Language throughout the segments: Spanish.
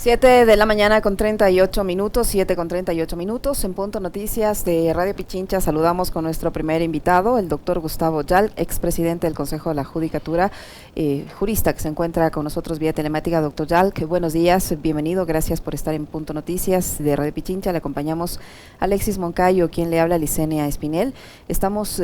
7 de la mañana con 38 minutos, 7 con 38 minutos, en Punto Noticias de Radio Pichincha saludamos con nuestro primer invitado, el doctor Gustavo Yal, expresidente del Consejo de la Judicatura, jurista que se encuentra con nosotros vía telemática. Doctor Yal, que buenos días, bienvenido, gracias por estar en Punto Noticias de Radio Pichincha. Le acompañamos Alexis Moncayo, quien le habla, Licenia Espinel. Estamos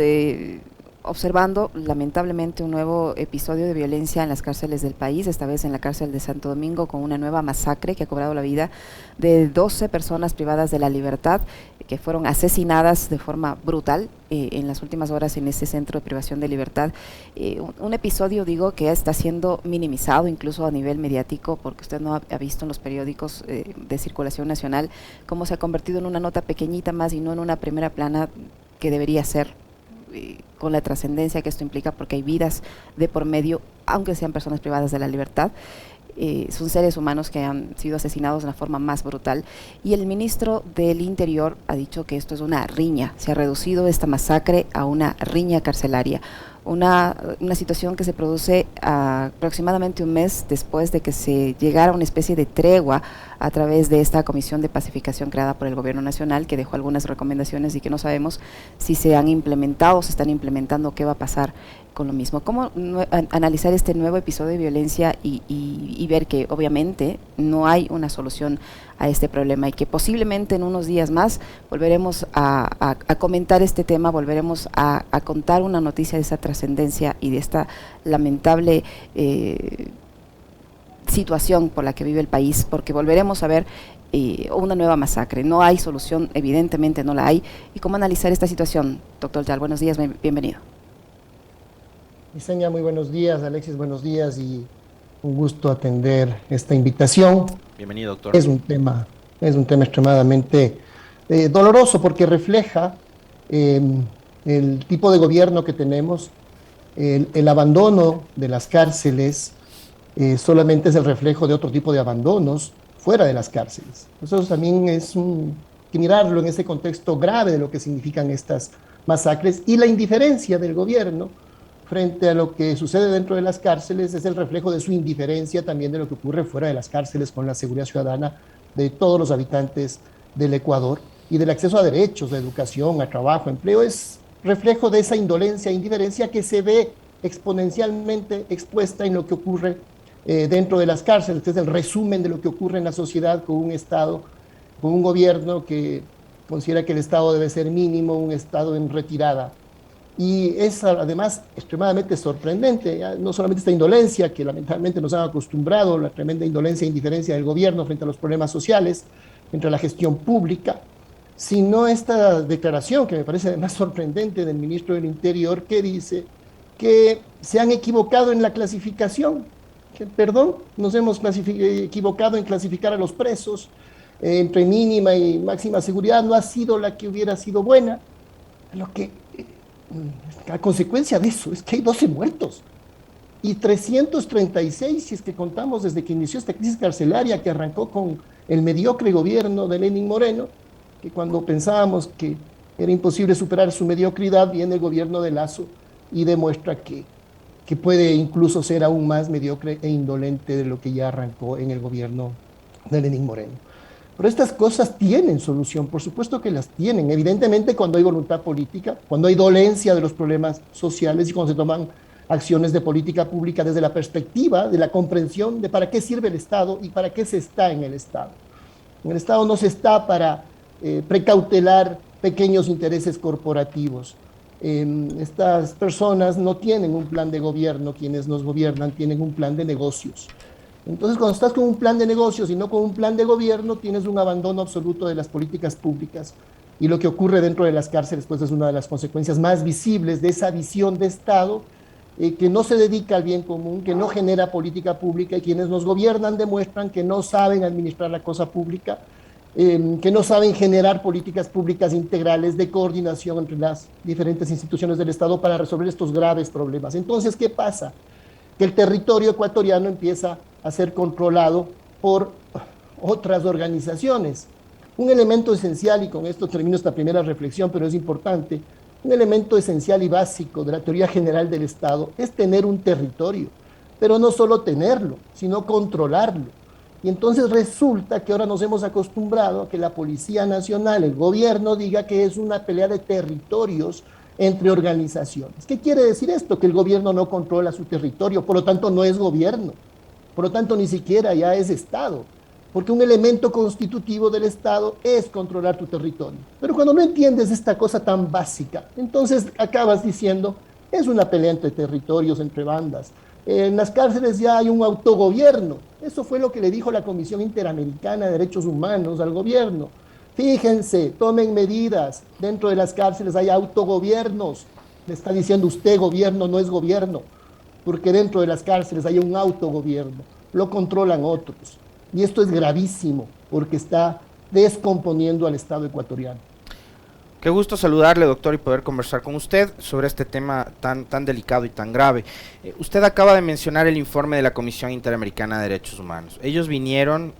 observando lamentablemente un nuevo episodio de violencia en las cárceles del país, esta vez en la cárcel de Santo Domingo, con una nueva masacre que ha cobrado la vida de 12 personas privadas de la libertad, que fueron asesinadas de forma brutal en las últimas horas en este centro de privación de libertad. Un episodio, digo, que está siendo minimizado incluso a nivel mediático, porque usted no ha visto en los periódicos de circulación nacional cómo se ha convertido en una nota pequeñita más y no en una primera plana que debería ser, con la trascendencia que esto implica, porque hay vidas de por medio, aunque sean personas privadas de la libertad. Son seres humanos que han sido asesinados de la forma más brutal, y el ministro del Interior ha dicho que esto es una riña, se ha reducido esta masacre a una riña carcelaria, una situación que se produce aproximadamente un mes después de que se llegara a una especie de tregua a través de esta comisión de pacificación creada por el gobierno nacional, que dejó algunas recomendaciones y que no sabemos si se han implementado, se están implementando, qué va a pasar con lo mismo. ¿Cómo analizar este nuevo episodio de violencia y ver que obviamente no hay una solución a este problema, y que posiblemente en unos días más volveremos a comentar este tema, volveremos a contar una noticia de esta trascendencia y de esta lamentable situación por la que vive el país, porque volveremos a ver una nueva masacre? No hay solución, evidentemente no la hay. ¿Y cómo analizar esta situación, doctor Yal? Buenos días, bienvenido. Licenia, muy buenos días. Alexis, buenos días, y un gusto atender esta invitación. Bienvenido, doctor. Es un tema extremadamente doloroso, porque refleja el tipo de gobierno que tenemos. El abandono de las cárceles solamente es el reflejo de otro tipo de abandonos fuera de las cárceles. Eso también que mirarlo en ese contexto grave de lo que significan estas masacres, y la indiferencia del gobierno frente a lo que sucede dentro de las cárceles es el reflejo de su indiferencia también de lo que ocurre fuera de las cárceles con la seguridad ciudadana de todos los habitantes del Ecuador, y del acceso a derechos, a educación, a trabajo, a empleo. Es reflejo de esa indolencia e indiferencia que se ve exponencialmente expuesta en lo que ocurre dentro de las cárceles. Este es el resumen de lo que ocurre en la sociedad con un Estado, con un gobierno que considera que el Estado debe ser mínimo, un Estado en retirada. Y es además extremadamente sorprendente, ya no solamente esta indolencia que lamentablemente nos han acostumbrado, la tremenda indolencia e indiferencia del gobierno frente a los problemas sociales, frente a la gestión pública, sino esta declaración que me parece además sorprendente del ministro del Interior, que dice que se han equivocado en la clasificación, nos hemos equivocado en clasificar a los presos entre mínima y máxima seguridad, no ha sido la que hubiera sido buena. Lo que a consecuencia de eso es que hay 12 muertos y 336 si es que contamos desde que inició esta crisis carcelaria, que arrancó con el mediocre gobierno de Lenín Moreno, que cuando pensábamos que era imposible superar su mediocridad, viene el gobierno de Lasso y demuestra que puede incluso ser aún más mediocre e indolente de lo que ya arrancó en el gobierno de Lenín Moreno. Pero estas cosas tienen solución, por supuesto que las tienen. Evidentemente, cuando hay voluntad política, cuando hay dolencia de los problemas sociales y cuando se toman acciones de política pública desde la perspectiva de la comprensión de para qué sirve el Estado y para qué se está en el Estado. En el Estado no se está para precautelar pequeños intereses corporativos. Estas personas no tienen un plan de gobierno, quienes nos gobiernan tienen un plan de negocios. Entonces, cuando estás con un plan de negocios y no con un plan de gobierno, tienes un abandono absoluto de las políticas públicas. Y lo que ocurre dentro de las cárceles, pues, es una de las consecuencias más visibles de esa visión de Estado que no se dedica al bien común, que no genera política pública, y quienes nos gobiernan demuestran que no saben administrar la cosa pública, que no saben generar políticas públicas integrales de coordinación entre las diferentes instituciones del Estado para resolver estos graves problemas. Entonces, ¿qué pasa? Que el territorio ecuatoriano empieza a ser controlado por otras organizaciones. Un elemento esencial, y con esto termino esta primera reflexión, pero es importante, un elemento esencial y básico de la teoría general del Estado es tener un territorio, pero no solo tenerlo, sino controlarlo. Y entonces resulta que ahora nos hemos acostumbrado a que la Policía Nacional, el gobierno, diga que es una pelea de territorios entre organizaciones. ¿Qué quiere decir esto? Que el gobierno no controla su territorio, por lo tanto no es gobierno, por lo tanto ni siquiera ya es Estado, porque un elemento constitutivo del Estado es controlar tu territorio. Pero cuando no entiendes esta cosa tan básica, entonces acabas diciendo, es una pelea entre territorios, entre bandas. En las cárceles ya hay un autogobierno. Eso fue lo que le dijo la Comisión Interamericana de Derechos Humanos al gobierno. Fíjense, tomen medidas. Dentro de las cárceles hay autogobiernos. Le está diciendo usted gobierno, no es gobierno, porque dentro de las cárceles hay un autogobierno. Lo controlan otros. Y esto es gravísimo, porque está descomponiendo al Estado ecuatoriano. Qué gusto saludarle, doctor, y poder conversar con usted sobre este tema tan delicado y tan grave. Usted acaba de mencionar el informe de la Comisión Interamericana de Derechos Humanos. Ellos vinieron,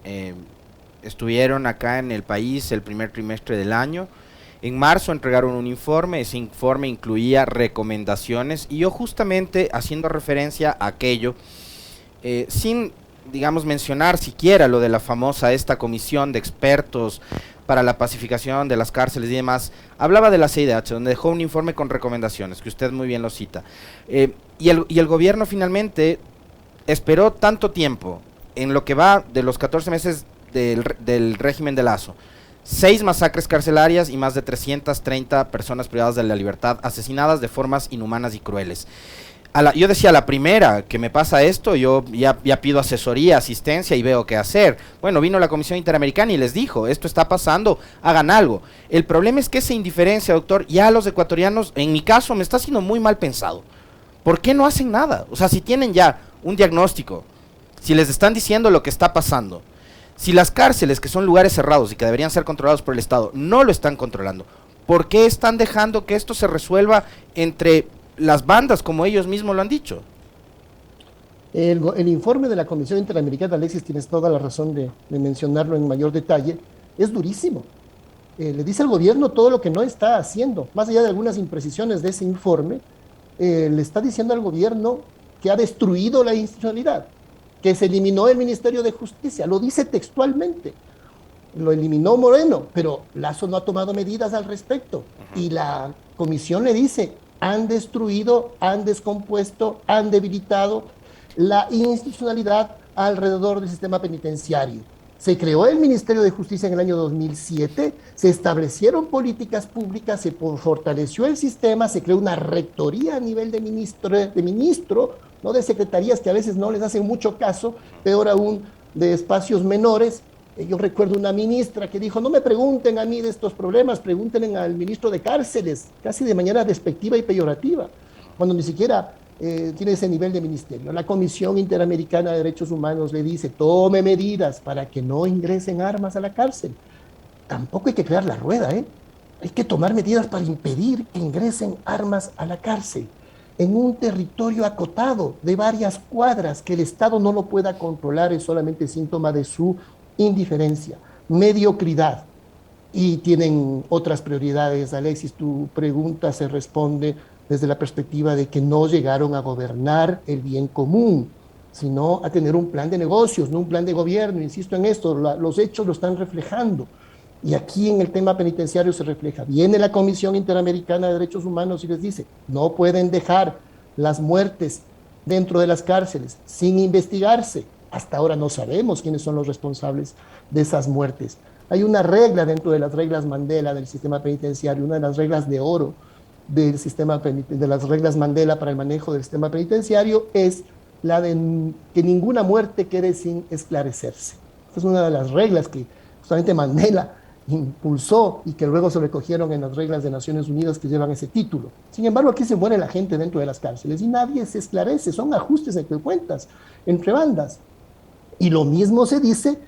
estuvieron acá en el país el primer trimestre del año. En marzo entregaron un informe, ese informe incluía recomendaciones, y yo justamente haciendo referencia a aquello, sin, digamos, mencionar siquiera lo de la famosa esta comisión de expertos para la pacificación de las cárceles y demás, hablaba de la CIDH, donde dejó un informe con recomendaciones, que usted muy bien lo cita. Y el gobierno finalmente esperó tanto tiempo, en lo que va de los 14 meses del régimen de Lazo, 6 masacres carcelarias y más de 330 personas privadas de la libertad, asesinadas de formas inhumanas y crueles. Yo decía, la primera que me pasa esto, yo ya pido asesoría, asistencia y veo qué hacer. Bueno, vino la Comisión Interamericana y les dijo, esto está pasando, hagan algo. El problema es que esa indiferencia, doctor, ya los ecuatorianos, en mi caso, me está haciendo muy mal pensado. ¿Por qué no hacen nada? O sea, si tienen ya un diagnóstico, si les están diciendo lo que está pasando, si las cárceles, que son lugares cerrados y que deberían ser controlados por el Estado, no lo están controlando, ¿por qué están dejando que esto se resuelva entre las bandas, como ellos mismos lo han dicho? El informe de la Comisión Interamericana, Alexis, tienes toda la razón de mencionarlo en mayor detalle, es durísimo. Le dice al gobierno todo lo que no está haciendo, más allá de algunas imprecisiones de ese informe, le está diciendo al gobierno que ha destruido la institucionalidad, que se eliminó el Ministerio de Justicia, lo dice textualmente, lo eliminó Moreno, pero Lazo no ha tomado medidas al respecto, y la comisión le dice, han destruido, han descompuesto, han debilitado la institucionalidad alrededor del sistema penitenciario. Se creó el Ministerio de Justicia en el año 2007, se establecieron políticas públicas, se fortaleció el sistema, se creó una rectoría a nivel de ministro, no de secretarías que a veces no les hacen mucho caso, peor aún de espacios menores. Yo recuerdo una ministra que dijo, no me pregunten a mí de estos problemas, pregúntenle al ministro de Cárceles, casi de manera despectiva y peyorativa, cuando ni siquiera tiene ese nivel de ministerio. La Comisión Interamericana de Derechos Humanos le dice, tome medidas para que no ingresen armas a la cárcel. Tampoco hay que crear la rueda, ¿eh? Hay que tomar medidas para impedir que ingresen armas a la cárcel en un territorio acotado de varias cuadras que el Estado no lo pueda controlar, es solamente síntoma de su indiferencia, mediocridad, y tienen otras prioridades. Alexis, tu pregunta se responde desde la perspectiva de que no llegaron a gobernar el bien común, sino a tener un plan de negocios, no un plan de gobierno. Insisto en esto, los hechos lo están reflejando. Y aquí en el tema penitenciario se refleja. Viene la Comisión Interamericana de Derechos Humanos y les dice, no pueden dejar las muertes dentro de las cárceles sin investigarse. Hasta ahora no sabemos quiénes son los responsables de esas muertes. Hay una regla dentro de las reglas Mandela del sistema penitenciario, una de las reglas de oro del sistema de las reglas Mandela para el manejo del sistema penitenciario es la de que ninguna muerte quede sin esclarecerse. Esta es una de las reglas que justamente Mandela impulsó y que luego se recogieron en las reglas de Naciones Unidas que llevan ese título. Sin embargo, aquí se muere la gente dentro de las cárceles y nadie se esclarece, son ajustes de cuentas entre bandas. Y lo mismo se dice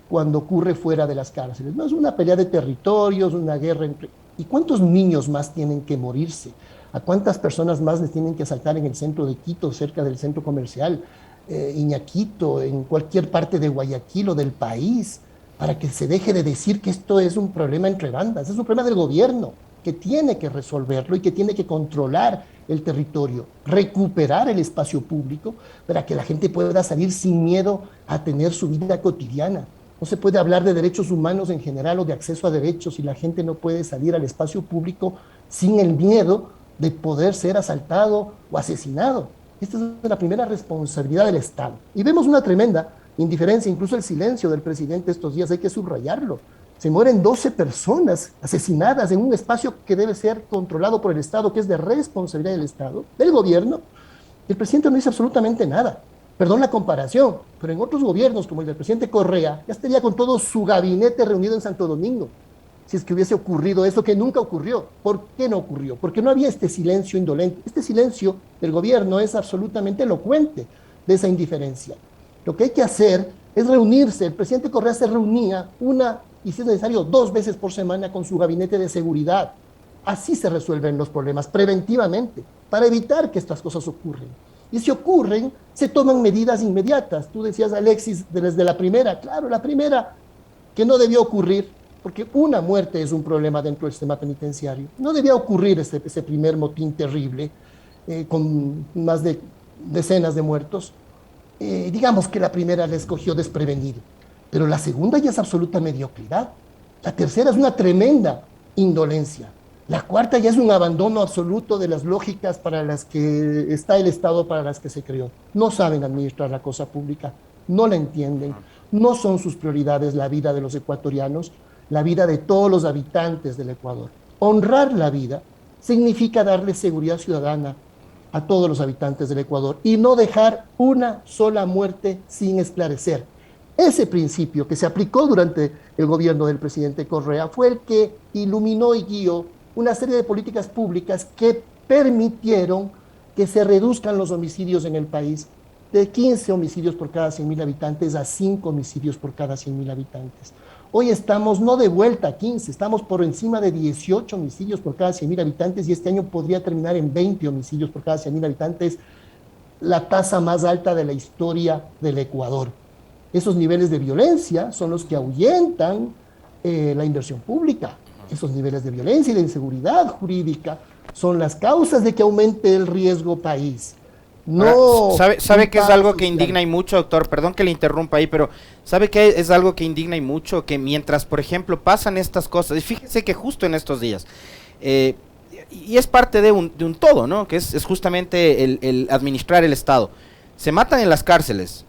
cuando ocurre fuera de las cárceles. No es una pelea de territorios, una guerra entre... ¿Y cuántos niños más tienen que morirse? ¿A cuántas personas más les tienen que asaltar en el centro de Quito, cerca del centro comercial, Iñaquito, en cualquier parte de Guayaquil o del país, para que se deje de decir que esto es un problema entre bandas? Es un problema del gobierno. que tiene que resolverlo y que tiene que controlar el territorio, recuperar el espacio público para que la gente pueda salir sin miedo a tener su vida cotidiana. No se puede hablar de derechos humanos en general o de acceso a derechos si la gente no puede salir al espacio público sin el miedo de poder ser asaltado o asesinado. Esta es la primera responsabilidad del Estado. Y vemos una tremenda indiferencia, incluso el silencio del presidente estos días, hay que subrayarlo. Se mueren 12 personas asesinadas en un espacio que debe ser controlado por el Estado, que es de responsabilidad del Estado, del gobierno. El presidente no dice absolutamente nada. Perdón la comparación, pero en otros gobiernos, como el del presidente Correa, ya estaría con todo su gabinete reunido en Santo Domingo, si es que hubiese ocurrido eso que nunca ocurrió. ¿Por qué no ocurrió? Porque no había este silencio indolente. Este silencio del gobierno es absolutamente elocuente de esa indiferencia. Lo que hay que hacer es reunirse. El presidente Correa se reunía una, y si es necesario, 2 veces por semana con su gabinete de seguridad. Así se resuelven los problemas, preventivamente, para evitar que estas cosas ocurran. Y si ocurren, se toman medidas inmediatas. Tú decías, Alexis, desde la primera, claro, la primera, que no debió ocurrir, porque una muerte es un problema dentro del sistema penitenciario. No debía ocurrir ese primer motín terrible, con más de decenas de muertos. Digamos que la primera la escogió desprevenido, pero la segunda ya es absoluta mediocridad. La tercera es una tremenda indolencia. La cuarta ya es un abandono absoluto de las lógicas para las que está el Estado, para las que se creó. No saben administrar la cosa pública, no la entienden, no son sus prioridades la vida de los ecuatorianos, la vida de todos los habitantes del Ecuador. Honrar la vida significa darle seguridad ciudadana a todos los habitantes del Ecuador y no dejar una sola muerte sin esclarecer. Ese principio que se aplicó durante el gobierno del presidente Correa fue el que iluminó y guió una serie de políticas públicas que permitieron que se reduzcan los homicidios en el país de 15 homicidios por cada 100.000 habitantes a 5 homicidios por cada 100.000 habitantes. Hoy estamos no de vuelta a 15, estamos por encima de 18 homicidios por cada 100.000 habitantes y este año podría terminar en 20 homicidios por cada 100.000 habitantes, la tasa más alta de la historia del Ecuador. Esos niveles de violencia son los que ahuyentan la inversión pública. Esos niveles de violencia y de inseguridad jurídica son las causas de que aumente el riesgo país. No. ¿Sabe que es algo que indigna y mucho, doctor? Perdón que le interrumpa ahí, pero ¿sabe que es algo que indigna y mucho? Que mientras, por ejemplo, pasan estas cosas, y fíjese que justo en estos días, y es parte de un todo, ¿no? Que es justamente el administrar el Estado. Se matan en las cárceles.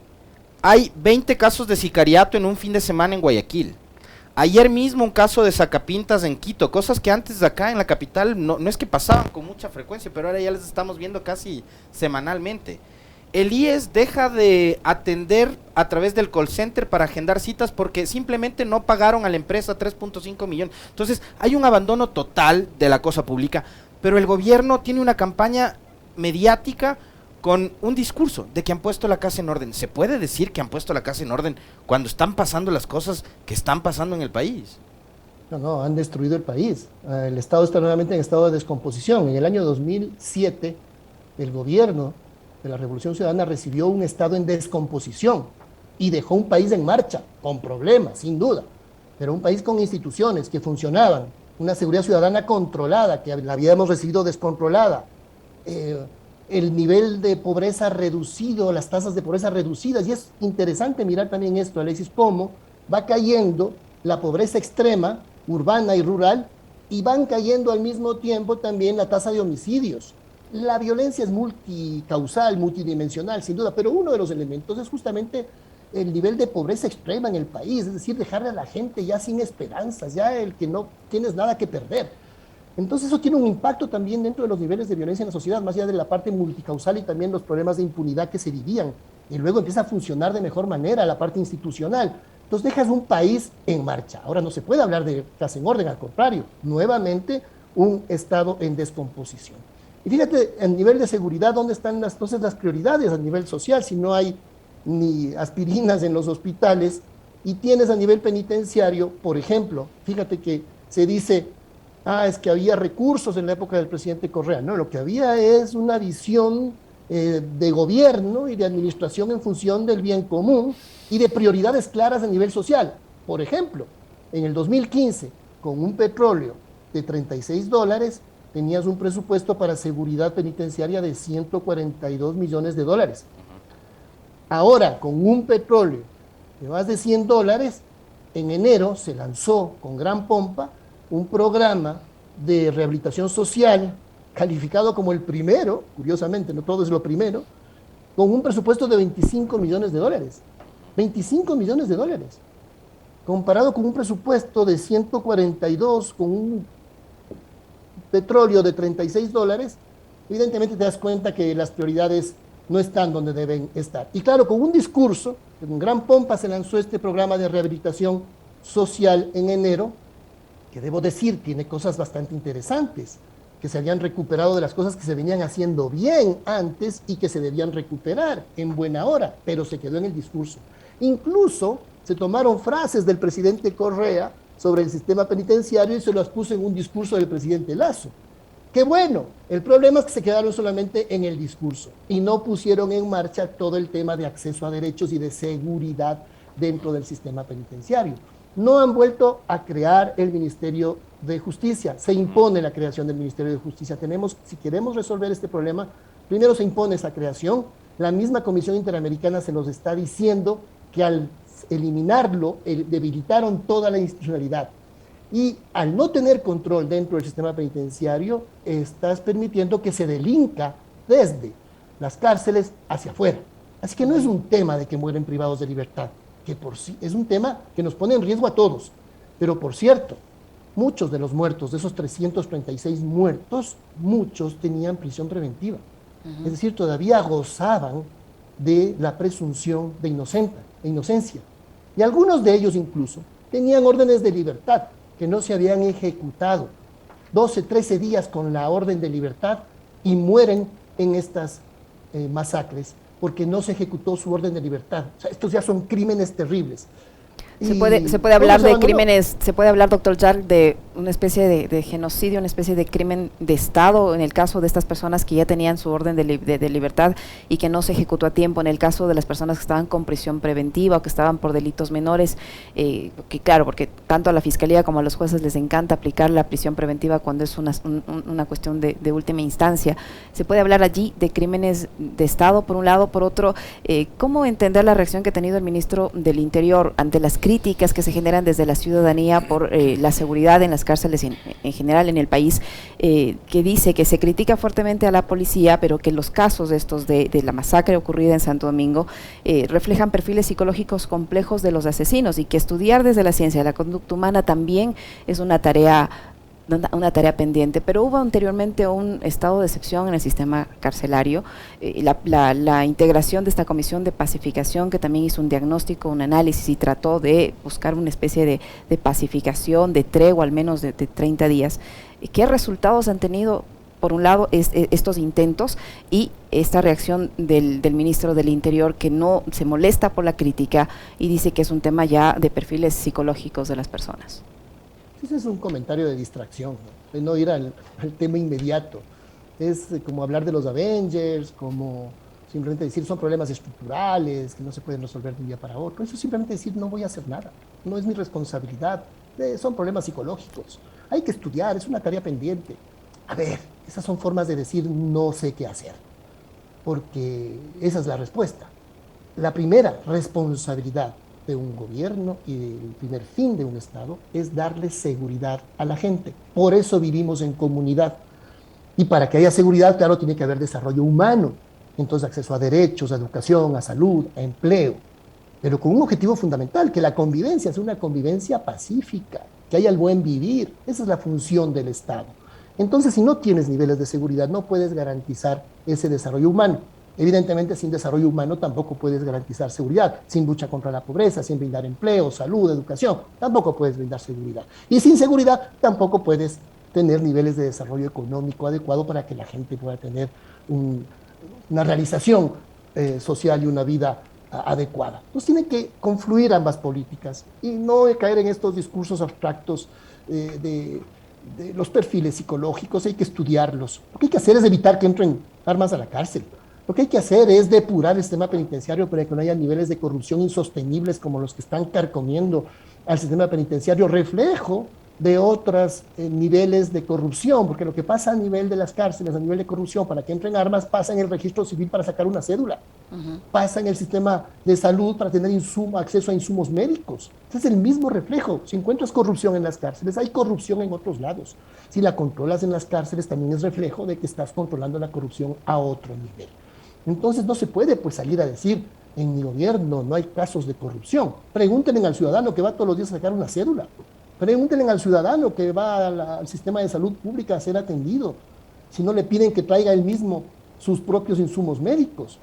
Hay 20 casos de sicariato en un fin de semana en Guayaquil. Ayer mismo un caso de sacapintas en Quito, cosas que antes de acá en la capital no es que pasaban con mucha frecuencia, pero ahora ya les estamos viendo casi semanalmente. El IES deja de atender a través del call center para agendar citas porque simplemente no pagaron a la empresa 3.5 millones. Entonces hay un abandono total de la cosa pública, pero el gobierno tiene una campaña mediática con un discurso de que han puesto la casa en orden. ¿Se puede decir que han puesto la casa en orden cuando están pasando las cosas que están pasando en el país? No, han destruido el país. El Estado está nuevamente en estado de descomposición. En el año 2007, el gobierno de la Revolución Ciudadana recibió un Estado en descomposición y dejó un país en marcha, con problemas, sin duda, pero un país con instituciones que funcionaban, una seguridad ciudadana controlada, que la habíamos recibido descontrolada, el nivel de pobreza reducido, las tasas de pobreza reducidas, y es interesante mirar también esto, Alexis, cómo va cayendo la pobreza extrema, urbana y rural, y van cayendo al mismo tiempo también la tasa de homicidios. La violencia es multicausal, multidimensional, sin duda, pero uno de los elementos es justamente el nivel de pobreza extrema en el país, es decir, dejarle a la gente ya sin esperanzas, ya el que no tienes nada que perder. Entonces eso tiene un impacto también dentro de los niveles de violencia en la sociedad, más allá de la parte multicausal y también los problemas de impunidad que se vivían. Y luego empieza a funcionar de mejor manera la parte institucional. Entonces dejas un país en marcha. Ahora no se puede hablar de casa en orden, al contrario, nuevamente un Estado en descomposición. Y fíjate, a nivel de seguridad, ¿dónde están entonces las prioridades a nivel social? Si no hay ni aspirinas en los hospitales y tienes a nivel penitenciario, por ejemplo, fíjate que se dice, es que había recursos en la época del presidente Correa. No, lo que había es una visión de gobierno y de administración en función del bien común y de prioridades claras a nivel social. Por ejemplo, en el 2015, con un petróleo de $36, tenías un presupuesto para seguridad penitenciaria de $142 millones. Ahora, con un petróleo de más de $100, en enero se lanzó con gran pompa un programa de rehabilitación social calificado como el primero, curiosamente, no todo es lo primero, con un presupuesto de $25 millones. $25 millones, comparado con un presupuesto de 142, con un petróleo de $36, evidentemente te das cuenta que las prioridades no están donde deben estar. Y claro, con un discurso, con gran pompa se lanzó este programa de rehabilitación social en enero, que debo decir tiene cosas bastante interesantes, que se habían recuperado de las cosas que se venían haciendo bien antes y que se debían recuperar en buena hora, pero se quedó en el discurso. Incluso se tomaron frases del presidente Correa sobre el sistema penitenciario y se las puso en un discurso del presidente Lasso. ¡Qué bueno! El problema es que se quedaron solamente en el discurso y no pusieron en marcha todo el tema de acceso a derechos y de seguridad dentro del sistema penitenciario. No han vuelto a crear el Ministerio de Justicia. Se impone la creación del Ministerio de Justicia. Si queremos resolver este problema, primero se impone esa creación. La misma Comisión Interamericana se los está diciendo que al eliminarlo, debilitaron toda la institucionalidad. Y al no tener control dentro del sistema penitenciario, estás permitiendo que se delinca desde las cárceles hacia afuera. Así que no es un tema de que mueren privados de libertad, que por sí es un tema que nos pone en riesgo a todos. Pero por cierto, muchos de los muertos, de esos 336 muertos, muchos tenían prisión preventiva. Es decir, todavía gozaban de la presunción de inocencia. Y algunos de ellos incluso tenían órdenes de libertad que no se habían ejecutado. 12, 13 días con la orden de libertad y mueren en estas masacres porque no se ejecutó su orden de libertad. O sea, estos ya son crímenes terribles. Se puede hablar de crímenes, se puede hablar, doctor Jarl, de una especie de genocidio, una especie de crimen de Estado en el caso de estas personas que ya tenían su orden de libertad y que no se ejecutó a tiempo, en el caso de las personas que estaban con prisión preventiva o que estaban por delitos menores, que claro, porque tanto a la Fiscalía como a los jueces les encanta aplicar la prisión preventiva cuando es una cuestión de última instancia. Se puede hablar allí de crímenes de Estado, por un lado, por otro, ¿cómo entender la reacción que ha tenido el ministro del Interior ante las críticas que se generan desde la ciudadanía por la seguridad en las cárceles en general en el país, que dice que se critica fuertemente a la policía, pero que los casos estos de la masacre ocurrida en Santo Domingo reflejan perfiles psicológicos complejos de los asesinos y que estudiar desde la ciencia de la conducta humana también es una tarea pendiente, pero hubo anteriormente un estado de excepción en el sistema carcelario, la integración de esta comisión de pacificación que también hizo un diagnóstico, un análisis y trató de buscar una especie de pacificación, de tregua al menos de 30 días. ¿Qué resultados han tenido, por un lado, estos intentos y esta reacción del ministro del Interior que no se molesta por la crítica y dice que es un tema ya de perfiles psicológicos de las personas? Ese es un comentario de distracción, ¿no? De no ir al tema inmediato. Es como hablar de los Avengers, como simplemente decir son problemas estructurales que no se pueden resolver de un día para otro. Eso es simplemente decir no voy a hacer nada, no es mi responsabilidad, son problemas psicológicos. Hay que estudiar, es una tarea pendiente. A ver, esas son formas de decir no sé qué hacer, porque esa es la respuesta. La primera responsabilidad de un gobierno y el primer fin de un Estado es darle seguridad a la gente. Por eso vivimos en comunidad. Y para que haya seguridad, claro, tiene que haber desarrollo humano. Entonces, acceso a derechos, a educación, a salud, a empleo. Pero con un objetivo fundamental, que la convivencia sea una convivencia pacífica, que haya el buen vivir. Esa es la función del Estado. Entonces, si no tienes niveles de seguridad, no puedes garantizar ese desarrollo humano. Evidentemente, sin desarrollo humano tampoco puedes garantizar seguridad. Sin lucha contra la pobreza, sin brindar empleo, salud, educación, tampoco puedes brindar seguridad. Y sin seguridad tampoco puedes tener niveles de desarrollo económico adecuado para que la gente pueda tener una realización social y una vida adecuada. Entonces tienen que confluir ambas políticas y no caer en estos discursos abstractos de los perfiles psicológicos. Hay que estudiarlos. Lo que hay que hacer es evitar que entren armas a la cárcel. Lo que hay que hacer es depurar el sistema penitenciario para que no haya niveles de corrupción insostenibles como los que están carcomiendo al sistema penitenciario, reflejo de otros niveles de corrupción, porque lo que pasa a nivel de las cárceles, a nivel de corrupción, para que entren armas, pasa en el registro civil para sacar una cédula, pasa en el sistema de salud para tener acceso a insumos médicos. Ese es el mismo reflejo. Si encuentras corrupción en las cárceles, hay corrupción en otros lados. Si la controlas en las cárceles, también es reflejo de que estás controlando la corrupción a otro nivel. Entonces no se puede pues salir a decir, en mi gobierno no hay casos de corrupción. Pregúntenle al ciudadano que va todos los días a sacar una cédula. Pregúntenle al ciudadano que va al sistema de salud pública a ser atendido, si no le piden que traiga él mismo sus propios insumos médicos.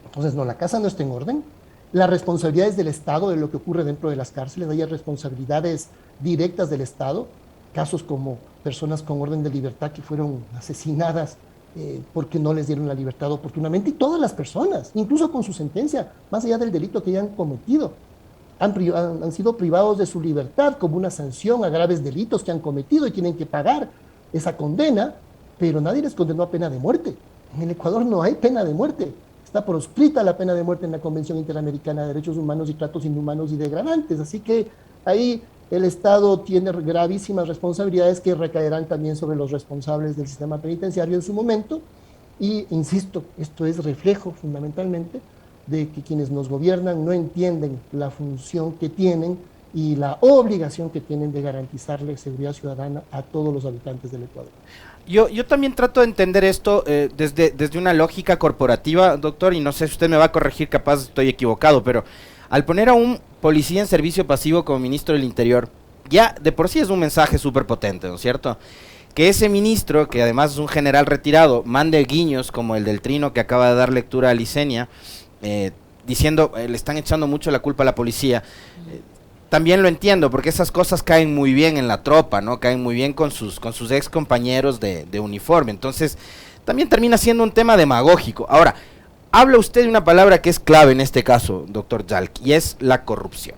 Entonces, no, la casa no está en orden. La responsabilidad es del Estado de lo que ocurre dentro de las cárceles. Hay responsabilidades directas del Estado, casos como personas con orden de libertad que fueron asesinadas porque no les dieron la libertad oportunamente, y todas las personas, incluso con su sentencia, más allá del delito que hayan cometido. Han sido privados de su libertad como una sanción a graves delitos que han cometido y tienen que pagar esa condena, pero nadie les condenó a pena de muerte. En el Ecuador no hay pena de muerte. Está proscrita la pena de muerte en la Convención Interamericana de Derechos Humanos y Tratos Inhumanos y Degradantes. Así que ahí el Estado tiene gravísimas responsabilidades que recaerán también sobre los responsables del sistema penitenciario en su momento. Y insisto, esto es reflejo fundamentalmente de que quienes nos gobiernan no entienden la función que tienen y la obligación que tienen de garantizarle seguridad ciudadana a todos los habitantes del Ecuador. Yo también trato de entender esto desde una lógica corporativa, doctor, y no sé si usted me va a corregir, capaz estoy equivocado, pero al poner a un policía en servicio pasivo como ministro del Interior, ya de por sí es un mensaje súper potente, ¿no es cierto? Que ese ministro, que además es un general retirado, mande guiños como el del Trino que acaba de dar lectura a Licenia, diciendo, le están echando mucho la culpa a la policía. También lo entiendo, porque esas cosas caen muy bien en la tropa, ¿no? Caen muy bien con sus ex compañeros de uniforme. Entonces, también termina siendo un tema demagógico. Ahora, habla usted de una palabra que es clave en este caso, doctor Yalc, y es la corrupción.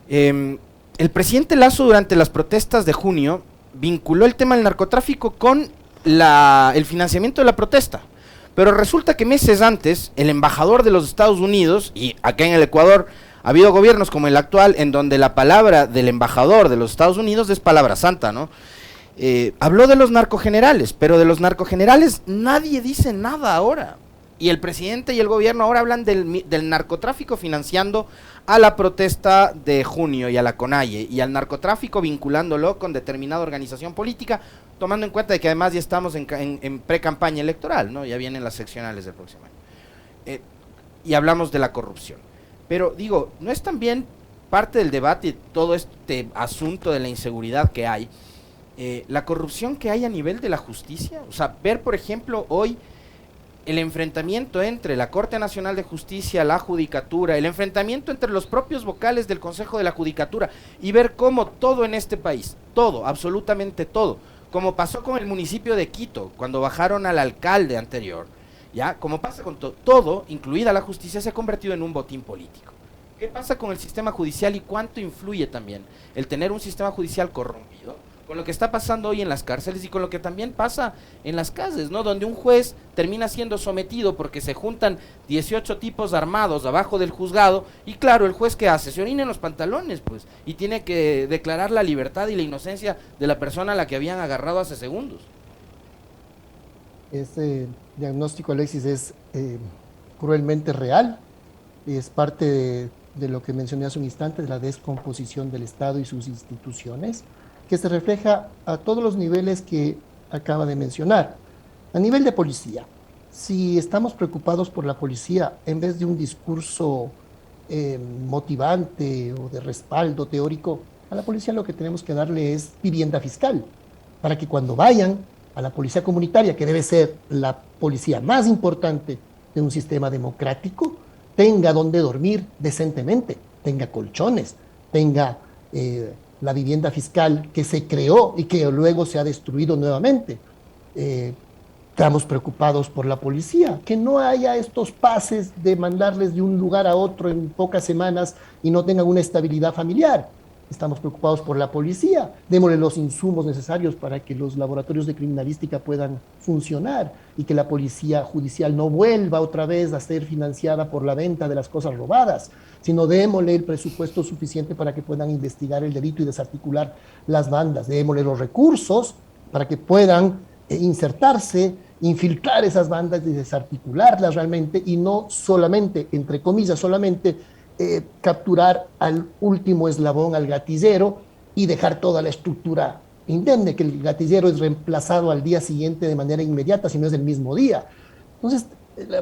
El presidente Lasso, durante las protestas de junio, vinculó el tema del narcotráfico con el financiamiento de la protesta. Pero resulta que meses antes, el embajador de los Estados Unidos, y acá en el Ecuador ha habido gobiernos como el actual, en donde la palabra del embajador de los Estados Unidos es palabra santa, ¿no? Habló de los narcogenerales, pero de los narcogenerales nadie dice nada ahora. Y el presidente y el gobierno ahora hablan del narcotráfico financiando a la protesta de junio y a la CONAIE, y al narcotráfico vinculándolo con determinada organización política, tomando en cuenta de que además ya estamos en pre-campaña electoral, ¿no? Ya vienen las seccionales del próximo año. Y hablamos de la corrupción. Pero digo, ¿no es también parte del debate todo este asunto de la inseguridad que hay, la corrupción que hay a nivel de la justicia? O sea, ver por ejemplo hoy el enfrentamiento entre la Corte Nacional de Justicia, la Judicatura, el enfrentamiento entre los propios vocales del Consejo de la Judicatura, y ver cómo todo en este país, todo, absolutamente todo, como pasó con el municipio de Quito, cuando bajaron al alcalde anterior, ya, como pasa con todo, incluida la justicia, se ha convertido en un botín político. ¿Qué pasa con el sistema judicial y cuánto influye también el tener un sistema judicial corrompido con lo que está pasando hoy en las cárceles y con lo que también pasa en las calles, ¿no? Donde un juez termina siendo sometido porque se juntan 18 tipos armados abajo del juzgado, y claro, el juez ¿qué hace? Se orina en los pantalones, pues, y tiene que declarar la libertad y la inocencia de la persona a la que habían agarrado hace segundos. Este diagnóstico, Alexis, es cruelmente real, es parte de lo que mencioné hace un instante, de la descomposición del Estado y sus instituciones, que se refleja a todos los niveles que acaba de mencionar. A nivel de policía, si estamos preocupados por la policía, en vez de un discurso motivante o de respaldo teórico, a la policía lo que tenemos que darle es vivienda fiscal, para que cuando vayan a la policía comunitaria, que debe ser la policía más importante de un sistema democrático, tenga donde dormir decentemente, tenga colchones, tenga la vivienda fiscal que se creó y que luego se ha destruido nuevamente. Estamos preocupados por la policía, que no haya estos pases de mandarles de un lugar a otro en pocas semanas y no tengan una estabilidad familiar. estamos preocupados por la policía, démosle los insumos necesarios para que los laboratorios de criminalística puedan funcionar y que la policía judicial no vuelva otra vez a ser financiada por la venta de las cosas robadas, sino démosle el presupuesto suficiente para que puedan investigar el delito y desarticular las bandas, démosle los recursos para que puedan insertarse, infiltrar esas bandas y desarticularlas realmente, y no solamente, entre comillas, solamente capturar al último eslabón, al gatillero, y dejar toda la estructura indemne, que el gatillero es reemplazado al día siguiente de manera inmediata, si no es el mismo día. Entonces,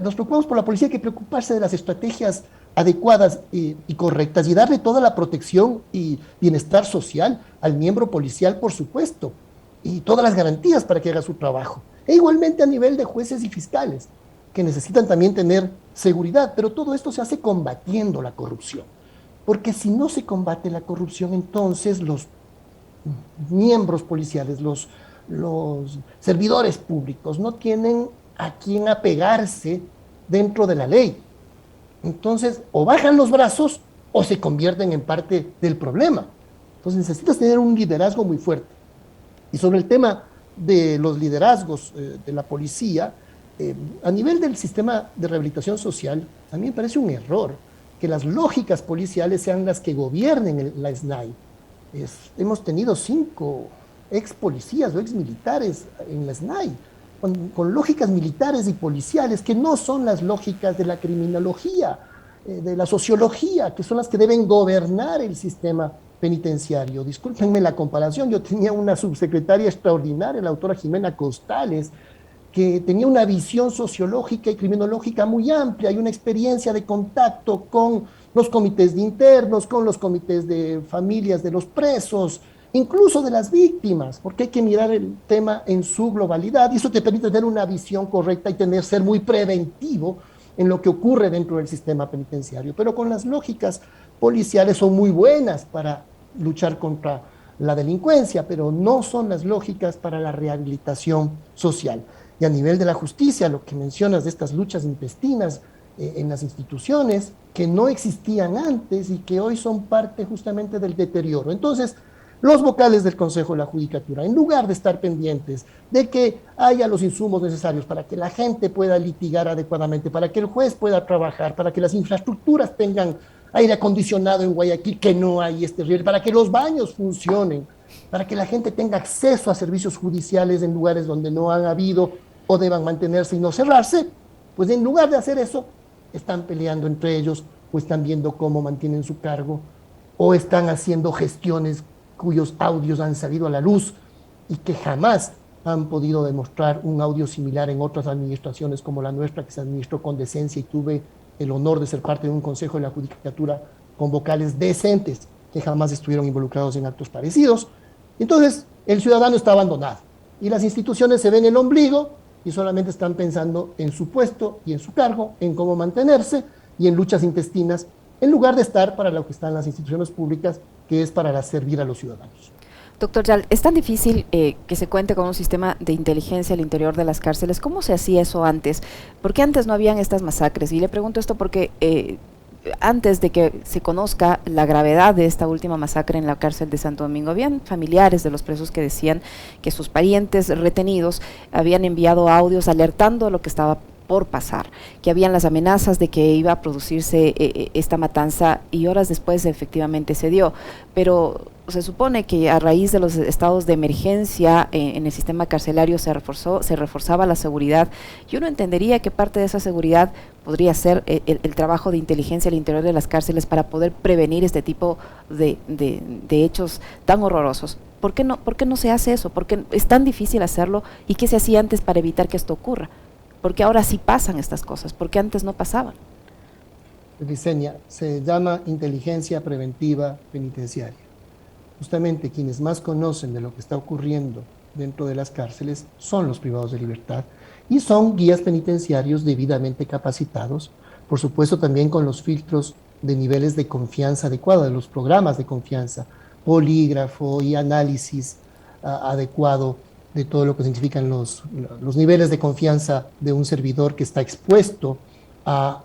nos preocupamos por la policía, hay que preocuparse de las estrategias adecuadas y correctas y darle toda la protección y bienestar social al miembro policial, por supuesto, y todas las garantías para que haga su trabajo. E igualmente a nivel de jueces y fiscales, que necesitan también tener seguridad, pero todo esto se hace combatiendo la corrupción. Porque si no se combate la corrupción, entonces los miembros policiales, los servidores públicos no tienen a quién apegarse dentro de la ley. Entonces, o bajan los brazos o se convierten en parte del problema. Entonces necesitas tener un liderazgo muy fuerte. Y sobre el tema de los liderazgos de la policía, a nivel del sistema de rehabilitación social, a mí me parece un error que las lógicas policiales sean las que gobiernen la SNAI. Hemos tenido 5 ex policías o ex militares en la SNAI, con lógicas militares y policiales que no son las lógicas de la criminología, de la sociología, que son las que deben gobernar el sistema penitenciario. Discúlpenme la comparación, yo tenía una subsecretaria extraordinaria, la doctora Jimena Costales, que tenía una visión sociológica y criminológica muy amplia y una experiencia de contacto con los comités de internos, con los comités de familias de los presos, incluso de las víctimas, porque hay que mirar el tema en su globalidad y eso te permite tener una visión correcta y ser muy preventivo en lo que ocurre dentro del sistema penitenciario. Pero con las lógicas policiales son muy buenas para luchar contra la delincuencia, pero no son las lógicas para la rehabilitación social. Y a nivel de la justicia, lo que mencionas de estas luchas intestinas en las instituciones, que no existían antes y que hoy son parte justamente del deterioro. Entonces, los vocales del Consejo de la Judicatura, en lugar de estar pendientes de que haya los insumos necesarios para que la gente pueda litigar adecuadamente, para que el juez pueda trabajar, para que las infraestructuras tengan aire acondicionado en Guayaquil, que no hay riel, para que los baños funcionen, para que la gente tenga acceso a servicios judiciales en lugares donde no han habido o deban mantenerse y no cerrarse, pues en lugar de hacer eso, están peleando entre ellos o están viendo cómo mantienen su cargo o están haciendo gestiones cuyos audios han salido a la luz y que jamás han podido demostrar un audio similar en otras administraciones como la nuestra, que se administró con decencia y tuve el honor de ser parte de un consejo de la judicatura con vocales decentes que jamás estuvieron involucrados en actos parecidos. Entonces, el ciudadano está abandonado y las instituciones se ven el ombligo y solamente están pensando en su puesto y en su cargo, en cómo mantenerse y en luchas intestinas, en lugar de estar para lo que están las instituciones públicas, que es para servir a los ciudadanos. Doctor Yal, es tan difícil que se cuente con un sistema de inteligencia al interior de las cárceles. ¿Cómo se hacía eso antes? ¿Por qué antes no habían estas masacres? Y le pregunto esto porque antes de que se conozca la gravedad de esta última masacre en la cárcel de Santo Domingo, habían familiares de los presos que decían que sus parientes retenidos habían enviado audios alertando lo que estaba por pasar, que habían las amenazas de que iba a producirse esta matanza y horas después efectivamente se dio, pero se supone que a raíz de los estados de emergencia en el sistema carcelario se reforzaba la seguridad. Yo no entendería que parte de esa seguridad podría ser el trabajo de inteligencia al interior de las cárceles para poder prevenir este tipo de hechos tan horrorosos. ¿Por qué no se hace eso? ¿Por qué es tan difícil hacerlo? ¿Y qué se hacía antes para evitar que esto ocurra? Porque ahora sí pasan estas cosas, porque antes no pasaban. Licenia, se llama inteligencia preventiva penitenciaria. Justamente quienes más conocen de lo que está ocurriendo dentro de las cárceles son los privados de libertad y son guías penitenciarios debidamente capacitados, por supuesto también con los filtros de niveles de confianza adecuados, de los programas de confianza, polígrafo y análisis adecuado de todo lo que significan los niveles de confianza de un servidor que está expuesto a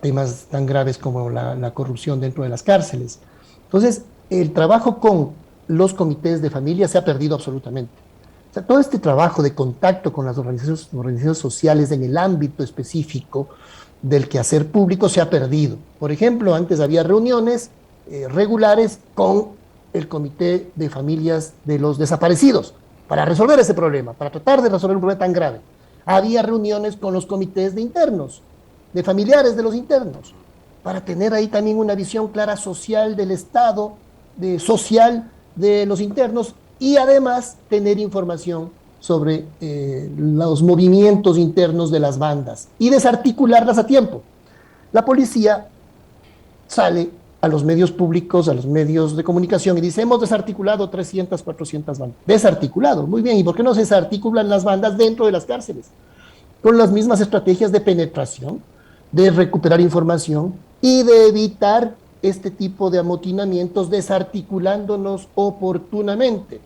temas tan graves como la corrupción dentro de las cárceles. Entonces, el trabajo con los comités de familia se ha perdido absolutamente. O sea, todo este trabajo de contacto con las organizaciones sociales en el ámbito específico del quehacer público se ha perdido. Por ejemplo, antes había reuniones regulares con el comité de familias de los desaparecidos para resolver ese problema, para tratar de resolver un problema tan grave. Había reuniones con los comités de internos, de familiares de los internos, para tener ahí también una visión clara social del estado, social de los internos, y además tener información sobre los movimientos internos de las bandas y desarticularlas a tiempo. La policía sale a los medios públicos, a los medios de comunicación y dice, hemos desarticulado 300, 400 bandas. Desarticulado, muy bien, ¿y por qué no se desarticulan las bandas dentro de las cárceles? Con las mismas estrategias de penetración, de recuperar información y de evitar este tipo de amotinamientos, desarticulándonos oportunamente.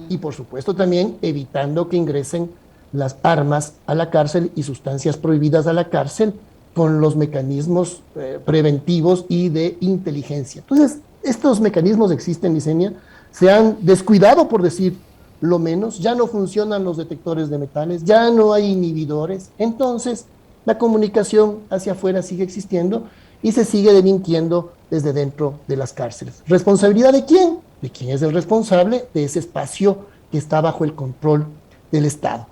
Y por supuesto también evitando que ingresen las armas a la cárcel y sustancias prohibidas a la cárcel con los mecanismos preventivos y de inteligencia. Entonces, estos mecanismos existen, Licenia, se han descuidado, por decir lo menos, ya no funcionan los detectores de metales, ya no hay inhibidores, entonces la comunicación hacia afuera sigue existiendo y se sigue delinquiendo desde dentro de las cárceles. ¿Responsabilidad de quién? De quién es el responsable de ese espacio que está bajo el control del Estado.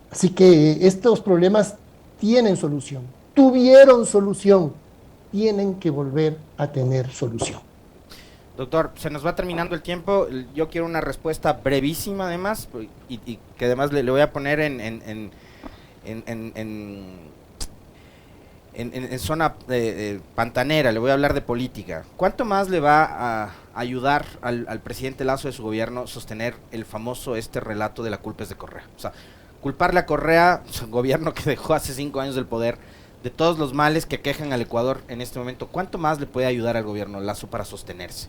Así que estos problemas tienen solución, tuvieron solución, tienen que volver a tener solución. Doctor, se nos va terminando el tiempo. Yo quiero una respuesta brevísima además, y que además le voy a poner en zona pantanera, le voy a hablar de política. ¿Cuánto más le va a ayudar al presidente Lasso de su gobierno sostener el famoso relato de la culpa es de Correa? O sea, culparle a Correa, un gobierno que dejó hace 5 años del poder, de todos los males que aquejan al Ecuador en este momento. ¿Cuánto más le puede ayudar al gobierno Lasso para sostenerse?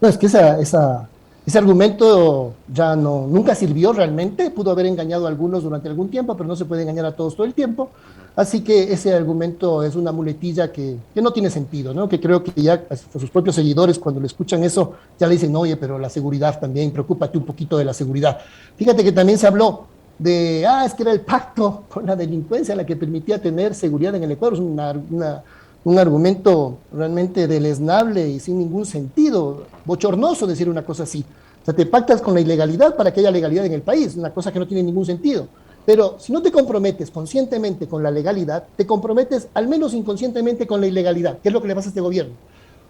No, es que ese argumento ya nunca sirvió realmente, pudo haber engañado a algunos durante algún tiempo, pero no se puede engañar a todos todo el tiempo, así que ese argumento es una muletilla que no tiene sentido, ¿no? Que creo que ya hasta sus propios seguidores cuando le escuchan eso, ya le dicen, oye, pero la seguridad también, preocúpate un poquito de la seguridad. Fíjate que también se habló de, es que era el pacto con la delincuencia la que permitía tener seguridad en el Ecuador, es un argumento realmente deleznable y sin ningún sentido, bochornoso decir una cosa así. O sea, te pactas con la ilegalidad para que haya legalidad en el país, una cosa que no tiene ningún sentido. Pero si no te comprometes conscientemente con la legalidad, te comprometes al menos inconscientemente con la ilegalidad, que es lo que le pasa a este gobierno.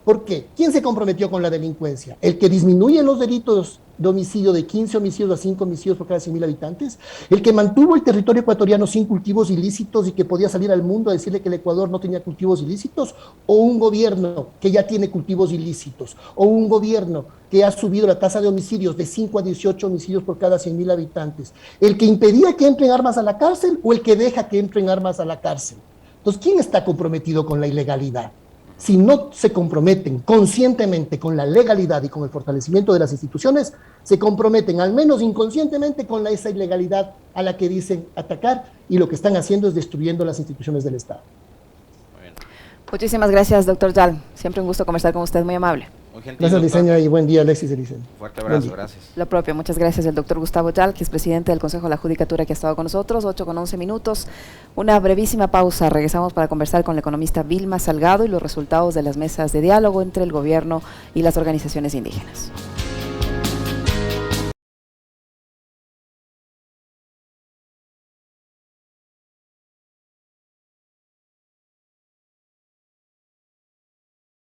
¿Por qué? ¿Quién se comprometió con la delincuencia? ¿El que disminuye los delitos de homicidio de 15 homicidios a 5 homicidios por cada 100.000 habitantes? ¿El que mantuvo el territorio ecuatoriano sin cultivos ilícitos y que podía salir al mundo a decirle que el Ecuador no tenía cultivos ilícitos? ¿O un gobierno que ya tiene cultivos ilícitos? ¿O un gobierno que ha subido la tasa de homicidios de 5 a 18 homicidios por cada 100.000 habitantes? ¿El que impedía que entren armas a la cárcel o el que deja que entren armas a la cárcel? Entonces, ¿quién está comprometido con la ilegalidad? Si no se comprometen conscientemente con la legalidad y con el fortalecimiento de las instituciones, se comprometen al menos inconscientemente con esa ilegalidad a la que dicen atacar, y lo que están haciendo es destruyendo las instituciones del Estado. Muy bien. Muchísimas gracias, doctor Yal. Siempre un gusto conversar con usted, muy amable. Muy gentil, Gracias, doctor. Licenia, y buen día, Alexis y Licenia. Fuerte abrazo, gracias. Lo propio, muchas gracias el doctor Gustavo Yal, que es presidente del Consejo de la Judicatura, que ha estado con nosotros, 8:11. Una brevísima pausa, regresamos para conversar con la economista Vilma Salgado y los resultados de las mesas de diálogo entre el gobierno y las organizaciones indígenas.